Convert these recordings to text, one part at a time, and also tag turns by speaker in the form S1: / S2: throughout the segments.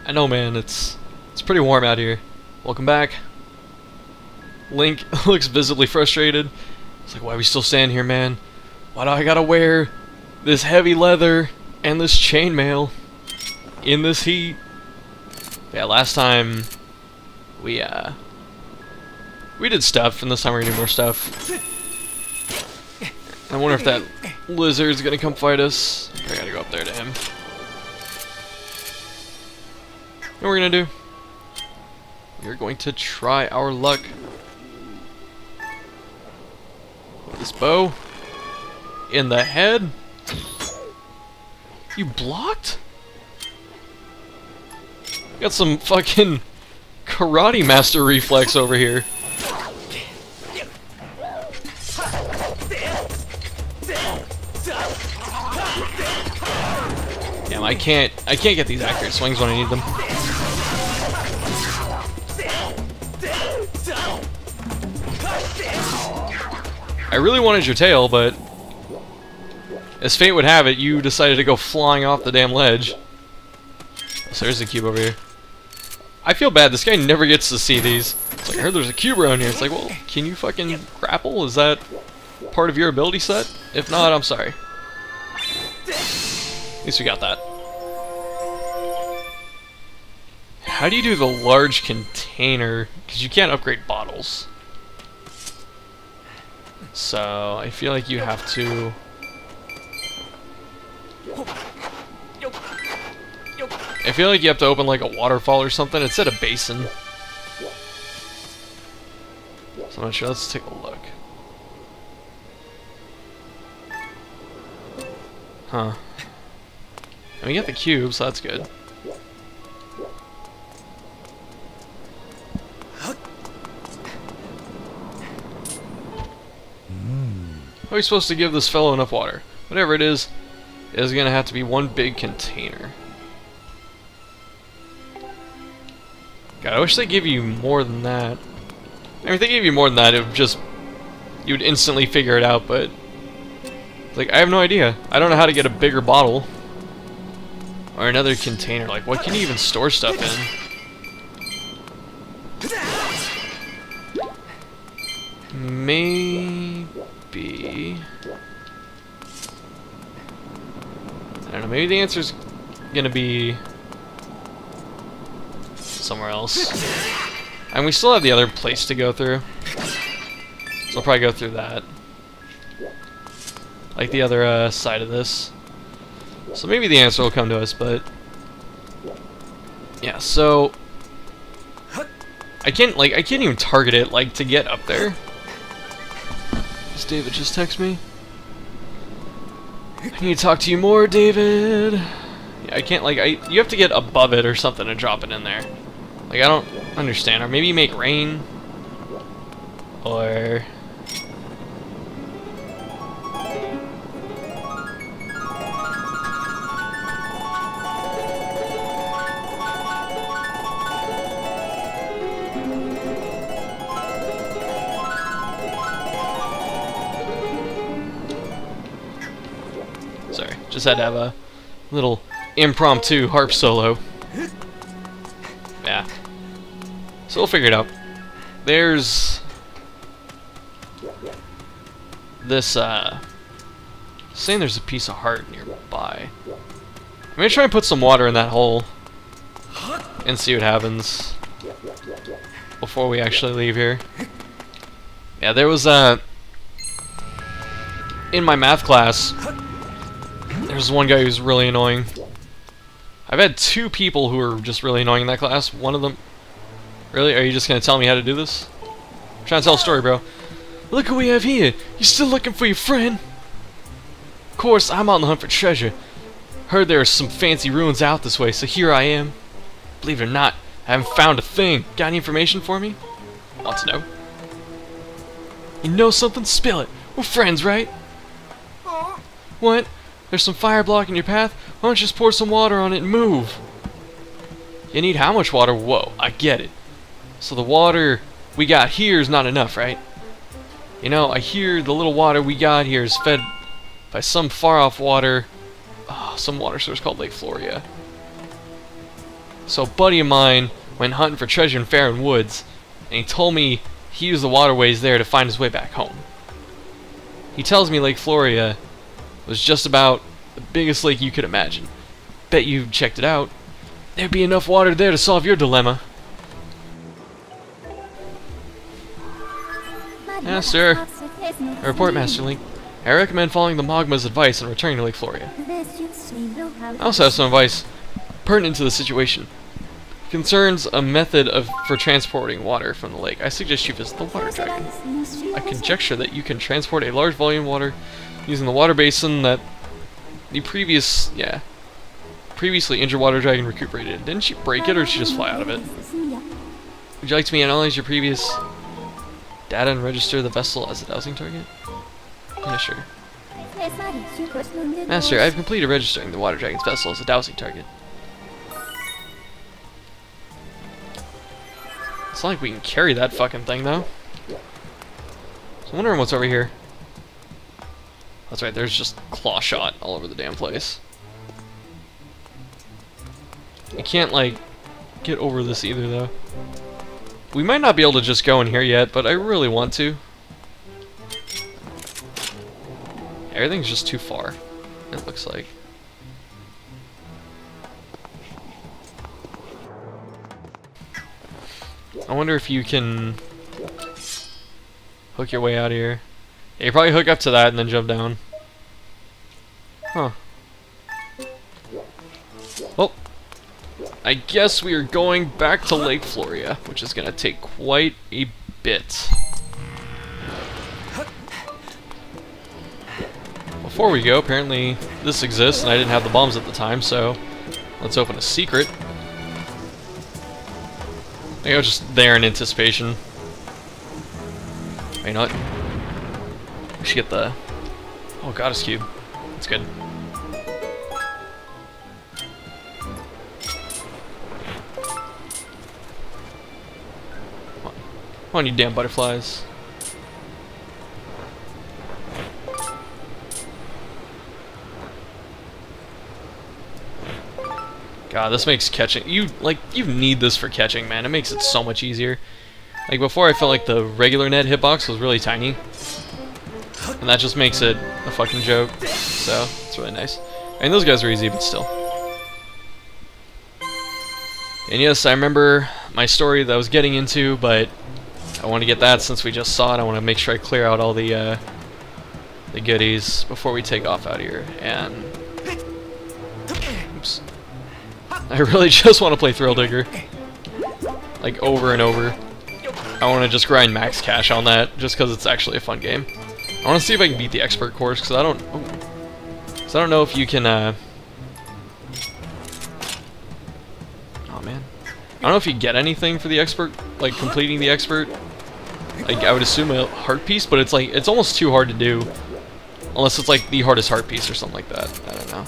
S1: I know, man, it's pretty warm out here. Welcome back. Link looks visibly frustrated. It's like, why are we still standing here, man? Why do I gotta wear this heavy leather and this chainmail in this heat? Yeah, last time we did stuff, and this time we're gonna do more stuff. I wonder if that lizard's gonna come fight us. I gotta go up there to him. What we're gonna do? We're going to try our luck. With this bow in the head. You blocked? Got some fucking karate master reflex over here. Damn, I can't get these accurate swings when I need them. I really wanted your tail, but as fate would have it, you decided to go flying off the damn ledge. So there's a cube over here. I feel bad, this guy never gets to see these. It's like, I heard there's a cube around here. It's like, well, can you fucking grapple? Is that part of your ability set? If not, I'm sorry. At least we got that. How do you do the large container? Because you can't upgrade bottles. So, I feel like you have to... I feel like you have to open like a waterfall or something. It said a basin. So I'm not sure. Let's take a look. Huh. And we got the cube, so that's good. How are we supposed to give this fellow enough water? Whatever it is gonna have to be one big container. God, I wish they give you more than that. I mean, if they gave you more than that, it would just... you would instantly figure it out, but... like, I have no idea. I don't know how to get a bigger bottle. Or another container. Like, what can you even store stuff in? Maybe... I don't know, maybe the answer's gonna be... somewhere else. And we still have the other place to go through. So I'll probably go through that. Like the other side of this. So maybe the answer will come to us, but... yeah, so... I can't even target it, like, to get up there. Does David just text me? I need to talk to you more, David. Yeah, I can't, like, you have to get above it or something to drop it in there. Like, I don't understand. Or maybe make rain. Or... sorry, just had to have a little impromptu harp solo. Yeah. So we'll figure it out. There's this saying there's a piece of heart nearby. I'm gonna try and put some water in that hole and see what happens before we actually leave here. Yeah, there was in my math class, there's one guy who's really annoying. I've had two people who are just really annoying in that class. One of them... really? Are you just going to tell me how to do this? I'm trying to tell a story, bro. Look what we have here. You still looking for your friend? Of course, I'm on the hunt for treasure. Heard there are some fancy ruins out this way, so here I am. Believe it or not, I haven't found a thing. Got any information for me? Want to know? You know something? Spill it. We're friends, right? What? There's some fire blocking your path? Why don't you just pour some water on it and move? You need how much water? Whoa, I get it. So the water we got here is not enough, right? You know, I hear the little water we got here is fed by some far-off water... some water source called Lake Floria. So a buddy of mine went hunting for treasure in Faron Woods, and he told me he used the waterways there to find his way back home. He tells me Lake Floria was just about the biggest lake you could imagine. Bet you checked it out. There'd be enough water there to solve your dilemma. Master. Report, Master Link. I recommend following the Mogma's advice and returning to Lake Floria. I also have some advice pertinent to the situation. It concerns a method for transporting water from the lake. I suggest you visit the water dragon. I conjecture that you can transport a large volume of water using the water basin that the previously injured water dragon recuperated. Didn't she break it, or did she just fly out of it? Would you like me to analyze your previous data and register the vessel as a dowsing target? Yeah, sure. Master, I have completed registering the water dragon's vessel as a dowsing target. It's not like we can carry that fucking thing, though. So I'm wondering what's over here. That's right, there's just claw shot all over the damn place. I can't, like, get over this either, though. We might not be able to just go in here yet, but I really want to. Everything's just too far, it looks like. I wonder if you can hook your way out of here. Yeah, you probably hook up to that and then jump down. Huh. Well, I guess we are going back to Lake Floria, which is going to take quite a bit. Before we go, apparently this exists, and I didn't have the bombs at the time, so let's open a secret. I was just there in anticipation. Wait, you know what? We should get the... Oh, Goddess Cube. That's good. Come on, you damn butterflies. God, this makes catching... You need this for catching, man. It makes it so much easier. Like, before I felt like the regular net hitbox was really tiny. And that just makes it a fucking joke. So, it's really nice. And those guys are easy, but still. And yes, I remember my story that I was getting into, but I want to get that since we just saw it. I want to make sure I clear out all the goodies before we take off out of here. And... Oops. I really just want to play Thrill Digger. Like, over and over. I want to just grind max cash on that, just because it's actually a fun game. I want to see if I can beat the expert course, because I don't know if you can, oh man. I don't know if you get anything for the expert, like, completing the expert. Like, I would assume a heart piece, but it's like, it's almost too hard to do. Unless it's like the hardest heart piece or something like that. I don't know.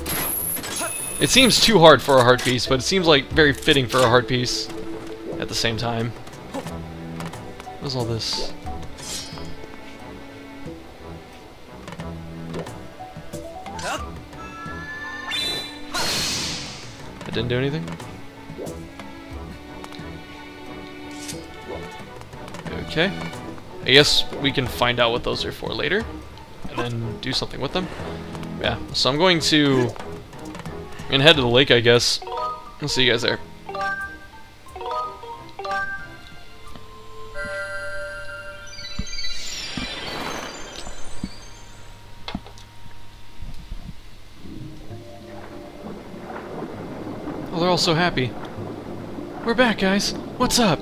S1: It seems too hard for a heart piece, but it seems like very fitting for a heart piece at the same time. What is all this? It didn't do anything? Okay. I guess we can find out what those are for later, and then do something with them. Yeah, so I'm going to head to the lake, I guess. I'll see you guys there. Oh, they're all so happy. We're back, guys. What's up?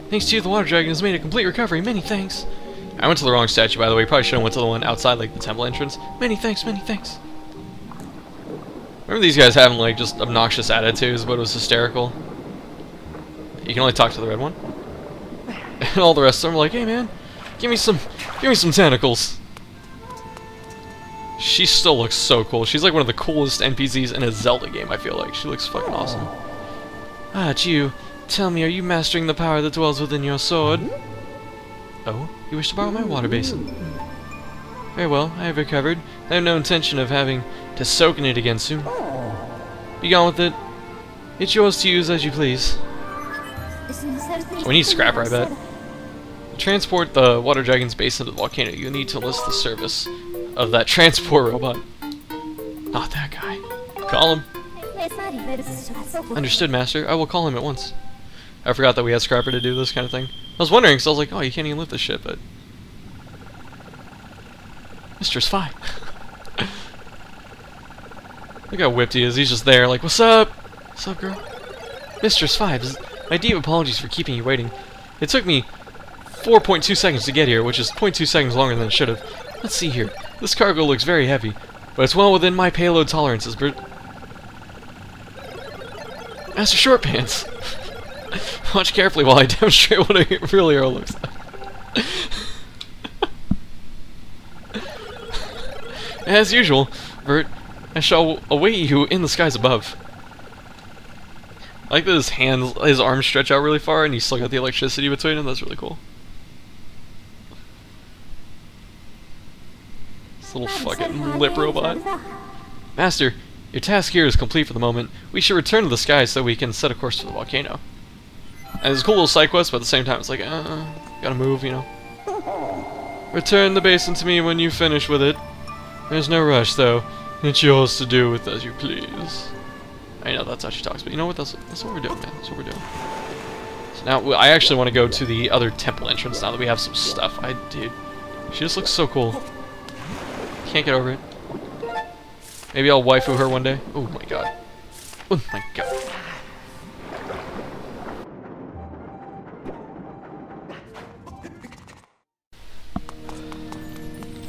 S1: Thanks to you, the water dragon has made a complete recovery. Many thanks. I went to the wrong statue, by the way. Probably should have went to the one outside, like the temple entrance. Many thanks, many thanks. Remember these guys having, like, just obnoxious attitudes, but it was hysterical. You can only talk to the red one. And all the rest of them are like, hey man, give me some tentacles. She still looks so cool. She's like one of the coolest NPCs in a Zelda game, I feel like. She looks fucking awesome. Ah, it's you. Tell me, are you mastering the power that dwells within your sword? Oh, you wish to borrow my water basin? Very well, I have recovered. I have no intention of having to soak in it again soon. Be gone with it. It's yours to use as you please. So we need scrapper, I bet. To transport the water dragon's base into the volcano, you need to enlist the service of that transport robot. Not that guy. Call him. Understood, Master. I will call him at once. I forgot that we had scrapper to do this kind of thing. I was wondering, because I was like, oh, you can't even lift this shit, but... Mistress 5. Look how whipped he is. He's just there, like, what's up? What's up, girl? Mistress 5, my deep apologies for keeping you waiting. It took me 4.2 seconds to get here, which is 0.2 seconds longer than it should have. Let's see here. This cargo looks very heavy, but it's well within my payload tolerances, Master Shortpants! Watch carefully while I demonstrate what a real hero looks like. As usual, Bert, I shall await you in the skies above. I like that his arms stretch out really far and he's still got the electricity between them. That's really cool. This little fucking lip robot. Master, your task here is complete for the moment. We should return to the sky so we can set a course for the volcano. And it's a cool little side quest, but at the same time it's like, gotta move, you know. Return the basin to me when you finish with it. There's no rush, though. It's yours to do with as you please. I know that's how she talks, but you know what? That's what we're doing, man. That's what we're doing. So now, I actually want to go to the other temple entrance now that we have some stuff. Dude, she just looks so cool. Can't get over it. Maybe I'll waifu her one day. Oh my god. Oh my god.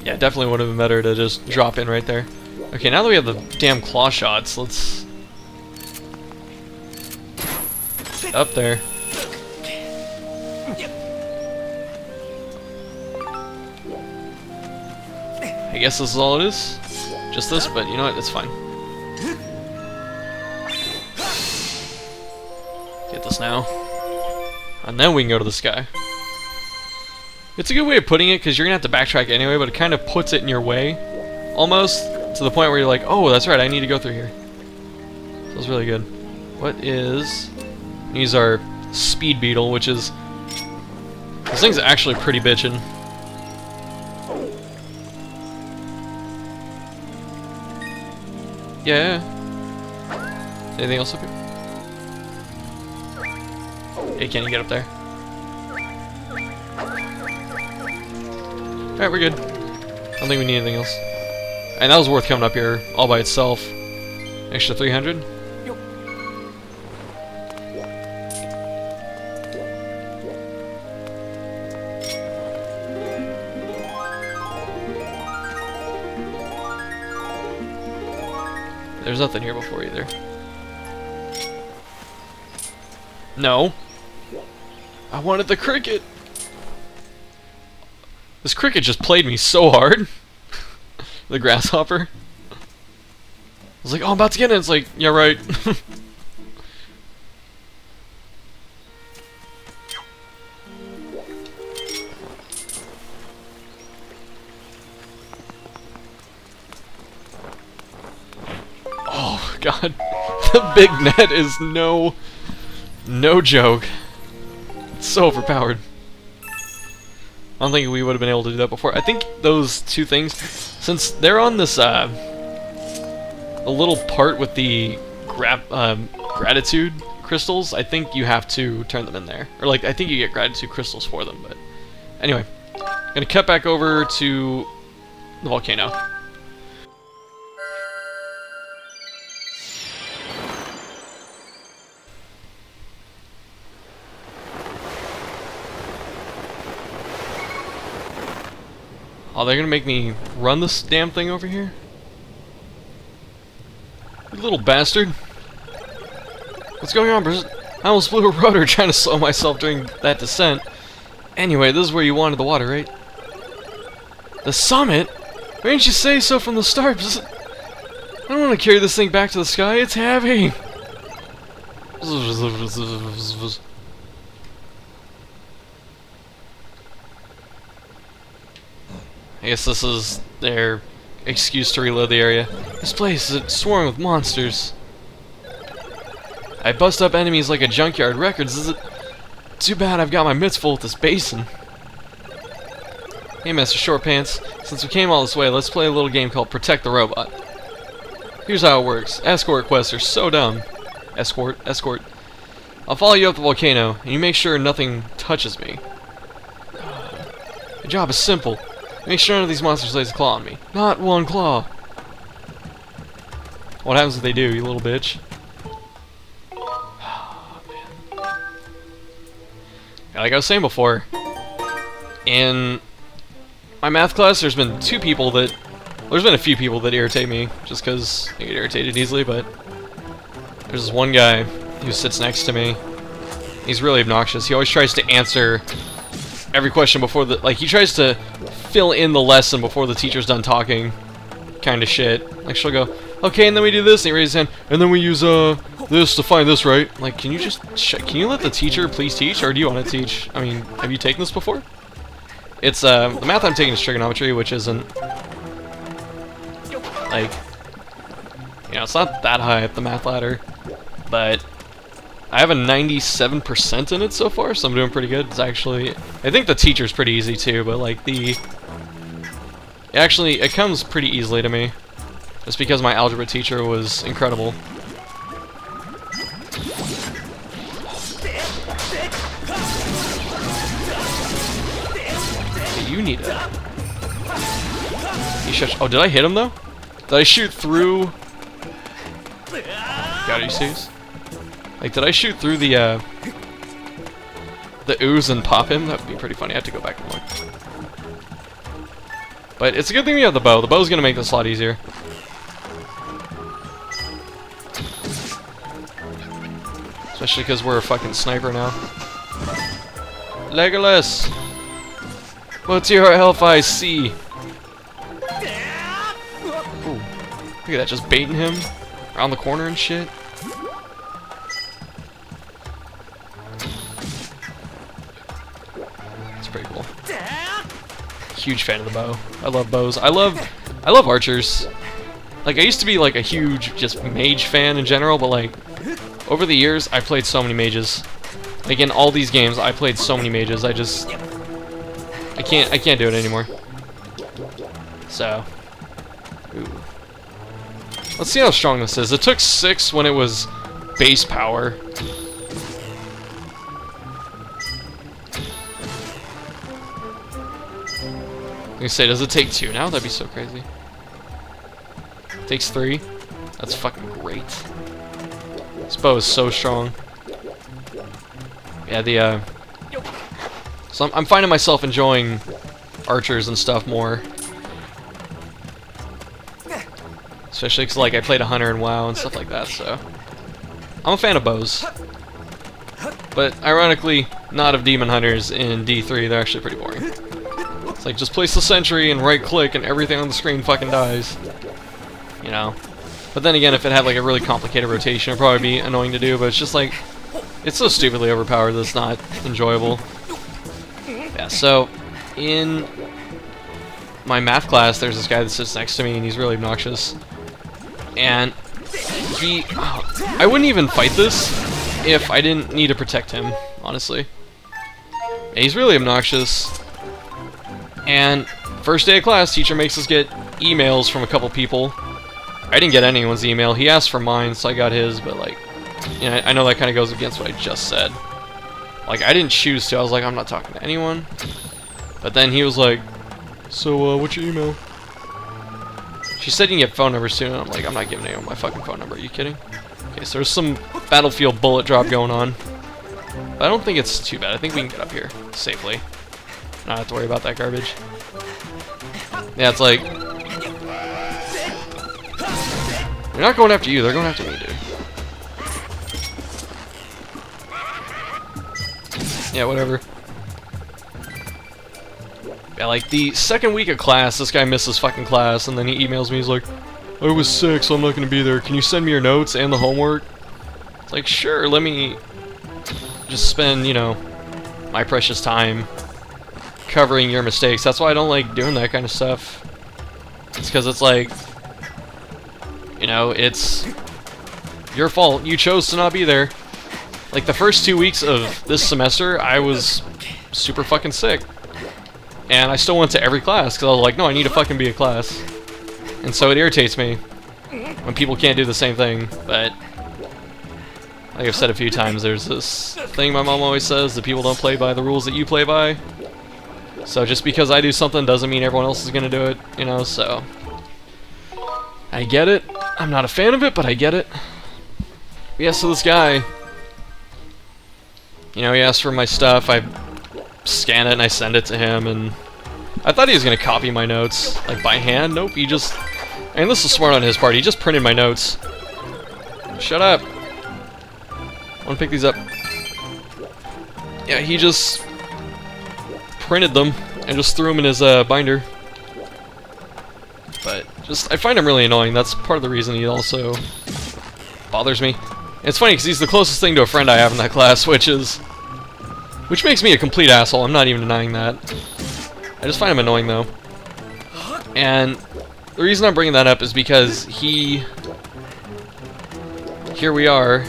S1: Yeah, definitely would have been better to just drop in right there. Okay, now that we have the damn claw shots, let's... get up there. I guess this is all it is. Just this, but you know what, it's fine. Get this now. And then we can go to the sky. It's a good way of putting it, because you're going to have to backtrack anyway, but it kind of puts it in your way. Almost, to the point where you're like, oh, that's right, I need to go through here. So it's really good. What is... Use our speed beetle, which is... This thing's actually pretty bitchin'. Yeah. Anything else up here? Hey, can you get up there? Alright, we're good. I don't think we need anything else. And that was worth coming up here all by itself. Extra 300. There's nothing here before either. No. I wanted the cricket. This cricket just played me so hard. The grasshopper. I was like, oh, I'm about to get it. It's like, yeah, right. Oh, God. The big net is no joke. It's so overpowered. I don't think we would have been able to do that before. I think those two things, since they're on this a little part with the gratitude crystals, I think you have to turn them in there. Or like, I think you get gratitude crystals for them, but anyway. Gonna cut back over to the volcano. Oh, they're gonna make me run this damn thing over here? You little bastard. What's going on, Brizz? I almost blew a rudder trying to slow myself during that descent. Anyway, this is where you wanted the water, right? The summit? Why didn't you say so from the start? I don't want to carry this thing back to the sky. It's heavy. I guess this is their excuse to reload the area. This place is swarming with monsters. I bust up enemies like a junkyard records. Is it too bad I've got my mitts full with this basin. Hey, Master Shortpants. Since we came all this way, let's play a little game called Protect the Robot. Here's how it works. Escort quests are so dumb. Escort. I'll follow you up the volcano, and you make sure nothing touches me. Your job is simple. Make sure none of these monsters lays a claw on me. Not one claw. What happens if they do, you little bitch? Oh, man. Yeah, like I was saying before, in my math class, there's been a few people that irritate me, just because I get irritated easily, but there's this one guy who sits next to me. He's really obnoxious. He always tries to answer every question before he tries to fill in the lesson before the teacher's done talking, kind of shit. Like, she'll go, okay, and then we do this, and he raises his hand, and then we use this to find this, right? Like, can you just can you let the teacher please teach, or do you want to teach? I mean, have you taken this before? It's the math I'm taking is trigonometry, which isn't like, you know, it's not that high up the math ladder, but I have a 97% in it so far, so I'm doing pretty good. It's actually, I think the teacher's pretty easy too, but like it comes pretty easily to me, just because my algebra teacher was incredible. Hey, you need it. Oh, did I hit him though? Did I shoot through? God, are you serious? Like, did I shoot through the ooze and pop him? That would be pretty funny. I have to go back and look. But it's a good thing we have the bow. The bow's gonna make this a lot easier. Especially because we're a fucking sniper now. Legolas! What's your health I see? Ooh. Look at that, just baiting him around the corner and shit. It's pretty cool. Huge fan of the bow. I love bows. I love archers. Like, I used to be like a huge just mage fan in general, but like over the years I played so many mages. Like in all these games I played so many mages. I can't do it anymore. So, ooh. Let's see how strong this is. It took 6 when it was base power. I say, does it take 2 now? That'd be so crazy. It takes 3. That's fucking great. This bow is so strong. Yeah, so I'm finding myself enjoying archers and stuff more. Especially because, like, I played a hunter in WoW and stuff like that, so I'm a fan of bows. But ironically, not of demon hunters in D3. They're actually pretty boring. It's like, just place the sentry and right-click and everything on the screen fucking dies. You know? But then again, if it had, like, a really complicated rotation, it'd probably be annoying to do, but it's just, like, it's so stupidly overpowered that it's not enjoyable. Yeah, so, in my math class, there's this guy that sits next to me, and he's really obnoxious. And I wouldn't even fight this if I didn't need to protect him, honestly. And he's really obnoxious. And first day of class, teacher makes us get emails from a couple people. I didn't get anyone's email. He asked for mine, so I got his, but like, you know, I know that kind of goes against what I just said. Like, I didn't choose to. I was like, I'm not talking to anyone. But then he was like, so, what's your email? She said you can get phone numbers soon, and I'm like, I'm not giving anyone my fucking phone number. Are you kidding? Okay, so there's some Battlefield bullet drop going on. But I don't think it's too bad. I think we can get up here safely. Not have to worry about that garbage. Yeah, it's like, they're not going after you, they're going after me, dude. Yeah, whatever. Yeah, like, the second week of class, this guy misses fucking class, and then he emails me, he's like, I was sick, so I'm not gonna be there. Can you send me your notes and the homework? It's like, sure, let me just spend, you know, my precious time covering your mistakes. That's why I don't like doing that kind of stuff. It's because it's like, you know, it's Your fault. You chose to not be there. Like, the first 2 weeks of this semester, I was super fucking sick. And I still went to every class, because I was like, no, I need to fucking be a class. And so it irritates me when people can't do the same thing, but like I've said a few times, there's this thing my mom always says, that people don't play by the rules that you play by. So just because I do something doesn't mean everyone else is gonna do it, you know, so I get it. I'm not a fan of it, but I get it. Yeah, so this guy, you know, he asked for my stuff, I scan it and I send it to him, and I thought he was gonna copy my notes, like by hand. Nope, he just, and this is smart on his part, he just printed my notes. Shut up. I wanna pick these up. Yeah, he just printed them and just threw them in his binder. But just, I find him really annoying. That's part of the reason he also bothers me. And it's funny because he's the closest thing to a friend I have in that class, which makes me a complete asshole. I'm not even denying that. I just find him annoying though. And the reason I'm bringing that up is because here we are.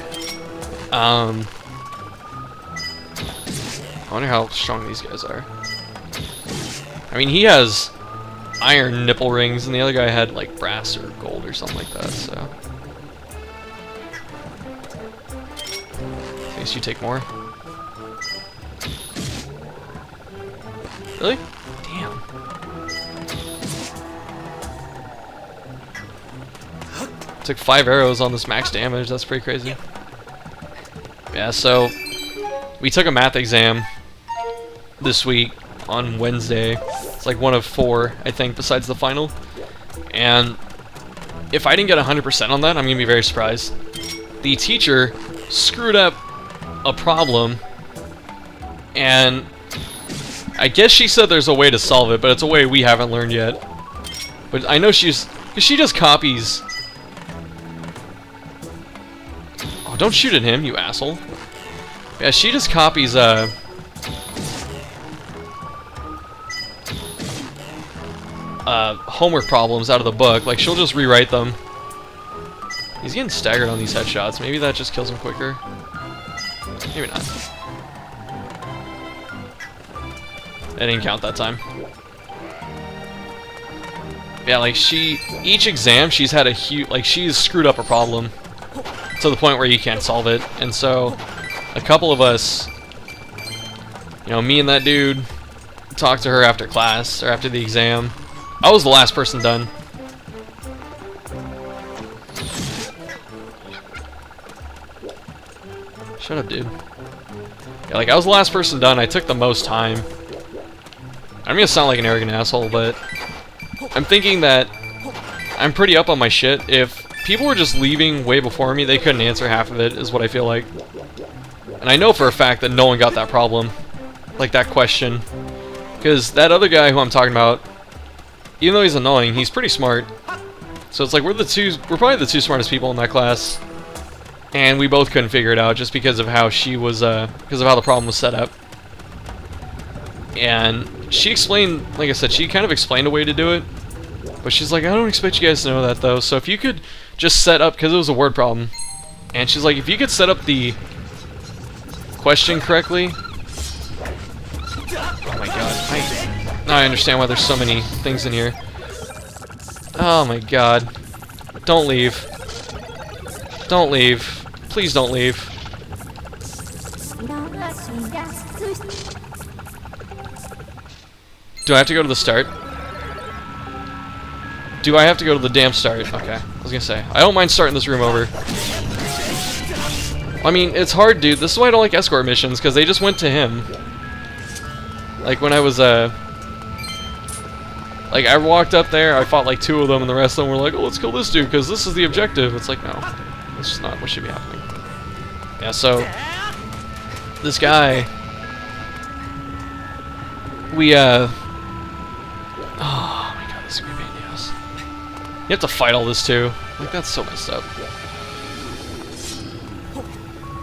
S1: I wonder how strong these guys are. I mean, he has iron nipple rings, and the other guy had like brass or gold or something like that, so. I guess you take more. Really? Damn. Took 5 arrows on this max damage, that's pretty crazy. Yeah, so we took a math exam this week on Wednesday. It's like one of 4, I think, besides the final. And if I didn't get 100% on that, I'm going to be very surprised. The teacher screwed up a problem, and I guess she said there's a way to solve it, but it's a way we haven't learned yet. But I know because she just copies. Oh, don't shoot at him, you asshole. Yeah, she just copies, homework problems out of the book. Like, she'll just rewrite them. He's getting staggered on these headshots. Maybe that just kills him quicker. Maybe not. I didn't count that time. Yeah, like each exam she's had a huge, like she's screwed up a problem to the point where you can't solve it. And so a couple of us, you know, me and that dude talked to her after class or after the exam. I was the last person done. Shut up, dude. Yeah, like I was the last person done. I took the most time. I'm gonna sound like an arrogant asshole, but I'm thinking that I'm pretty up on my shit. If people were just leaving way before me, they couldn't answer half of it, is what I feel like. And I know for a fact that no one got that problem, like that question. Because that other guy who I'm talking about, even though he's annoying, he's pretty smart. So it's like we're probably the 2 smartest people in that class. And we both couldn't figure it out just because of how she was, because of how the problem was set up. And she explained, like I said, she kind of explained a way to do it. But she's like, I don't expect you guys to know that though. So if you could just set up, because it was a word problem. And she's like, if you could set up the question correctly. Oh my god. Now I understand why there's so many things in here. Oh my god. Don't leave. Don't leave. Please don't leave. Do I have to go to the start? Do I have to go to the damn start? Okay, I was gonna say. I don't mind starting this room over. I mean, it's hard, dude. This is why I don't like escort missions, because they just went to him. Like, when I was, like, I walked up there, I fought like 2 of them, and the rest of them were like, oh, let's kill this dude, because this is the objective. It's like, no. That's just not what should be happening. Yeah, so this guy, we oh my god, this is gonna be a pain in the ass. You have to fight all this too. Like, that's so messed up.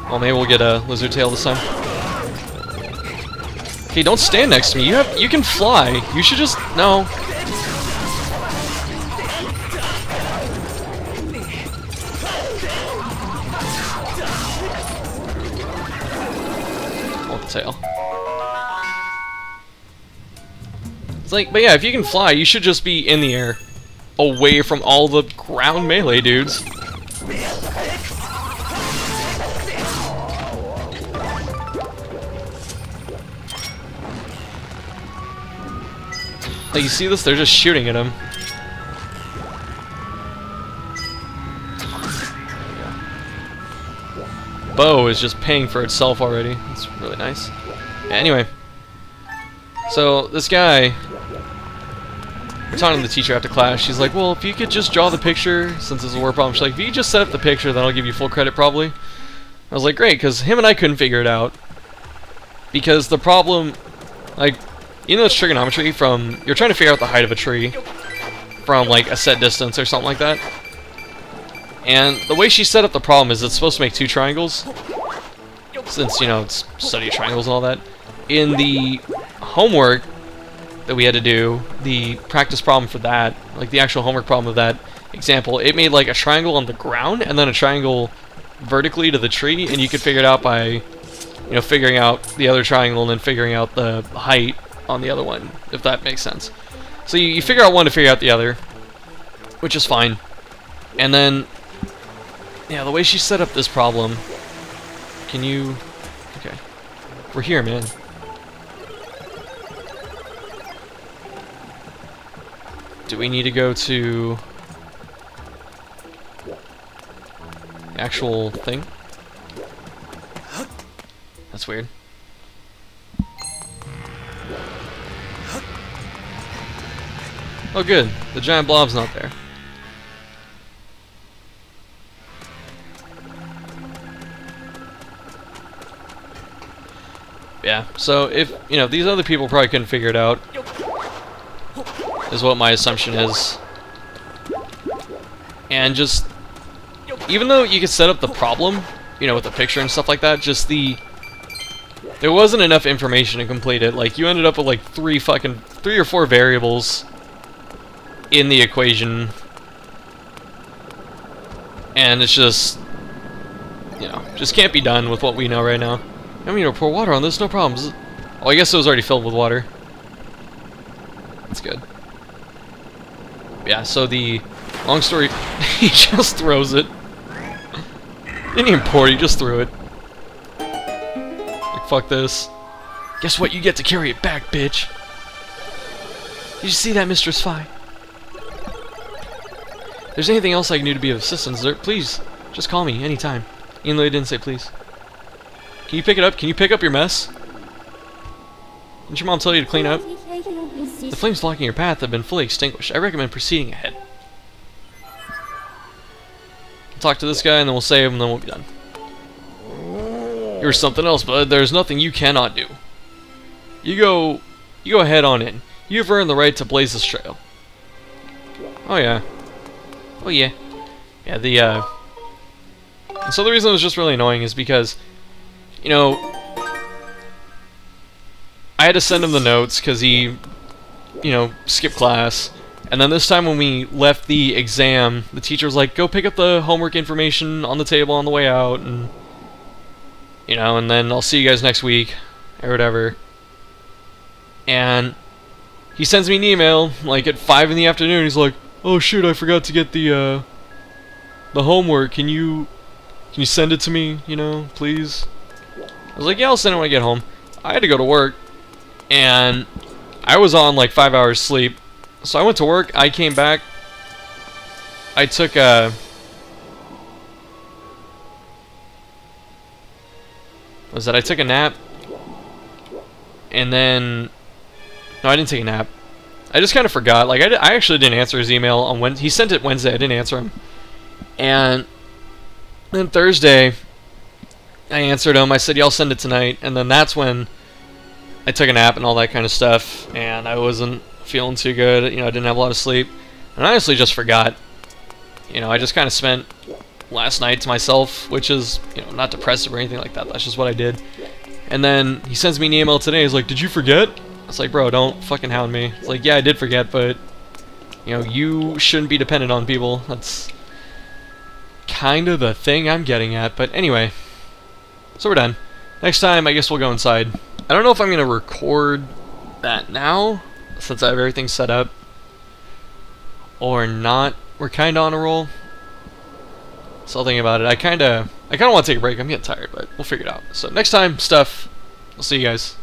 S1: Well, maybe we'll get a lizard tail this time. Okay, don't stand next to me. You can fly. You should just no. tail. It's like, but yeah, if you can fly, you should just be in the air, away from all the ground melee dudes. Like, you see this? They're just shooting at him. Bow is just paying for itself already. That's really nice. Yeah, anyway. So, this guy, we're talking to the teacher after class. She's like, well, if you could just draw the picture, since it's a word problem, she's like, if you just set up the picture, then I'll give you full credit, probably. I was like, great, because him and I couldn't figure it out. Because the problem, like, you know, it's trigonometry from, you're trying to figure out the height of a tree from, like, a set distance or something like that. And the way she set up the problem is it's supposed to make two triangles, since, you know, it's study triangles and all that. In the homework that we had to do, the practice problem for that, like the actual homework problem of that example, it made like a triangle on the ground and then a triangle vertically to the tree, and you could figure it out by, you know, figuring out the other triangle and then figuring out the height on the other one, if that makes sense. So you figure out one to figure out the other, which is fine. And then, yeah, the way she set up this problem, can you, okay, we're here, man. Do we need to go to the actual thing? That's weird. Oh good, the giant blob's not there. Yeah, so if, you know, these other people probably couldn't figure it out, is what my assumption is. And just, even though you could set up the problem, you know, with the picture and stuff like that, just there wasn't enough information to complete it. Like, you ended up with like three or four variables in the equation, and it's just, you know, just can't be done with what we know right now. I mean, pour water on this, no problems. Oh, I guess it was already filled with water. That's good. Yeah, so the long story, he just throws it. Didn't even pour it, he just threw it. Like, fuck this. Guess what? You get to carry it back, bitch. Did you see that, Mistress Fi? If there's anything else I can do to be of assistance, please, just call me anytime. Even though he didn't say please. Can you pick it up? Can you pick up your mess? Didn't your mom tell you to clean up? The flames blocking your path have been fully extinguished. I recommend proceeding ahead. I'll talk to this guy and then we'll save him and then we'll be done. You're something else, bud. There's nothing you cannot do. You go ahead on in. You've earned the right to blaze this trail. Oh yeah. Oh yeah. Yeah, so the reason it was just really annoying is because, you know, I had to send him the notes because he, you know, skipped class. And then this time when we left the exam, the teacher was like, go pick up the homework information on the table on the way out, and, you know, and then I'll see you guys next week, or whatever. And he sends me an email, like, at 5 in the afternoon. He's like, oh shoot, I forgot to get the homework. Can you send it to me, you know, please? I was like, yeah, I'll send it when I get home. I had to go to work, and I was on like 5 hours sleep. So I went to work, I came back, I took a... I took a nap, and then... No, I didn't take a nap. I just kind of forgot. Like, I actually didn't answer his email on Wednesday. He sent it Wednesday, I didn't answer him. And then Thursday, I answered him. I said, yeah, I'll send it tonight. And then that's when I took a nap and all that kind of stuff. And I wasn't feeling too good. You know, I didn't have a lot of sleep. And I honestly just forgot. You know, I just kind of spent last night to myself, which is, you know, not depressive or anything like that. That's just what I did. And then he sends me an email today. He's like, did you forget? It's like, bro, don't fucking hound me. It's like, yeah, I did forget, but, you know, you shouldn't be dependent on people. That's kind of the thing I'm getting at. But anyway, so we're done. Next time, I guess we'll go inside. I don't know if I'm gonna record that now, since I have everything set up, or not. We're kind of on a roll. So I'll think about it. I kind of want to take a break. I'm getting tired, but we'll figure it out. So next time, stuff. We'll see you guys.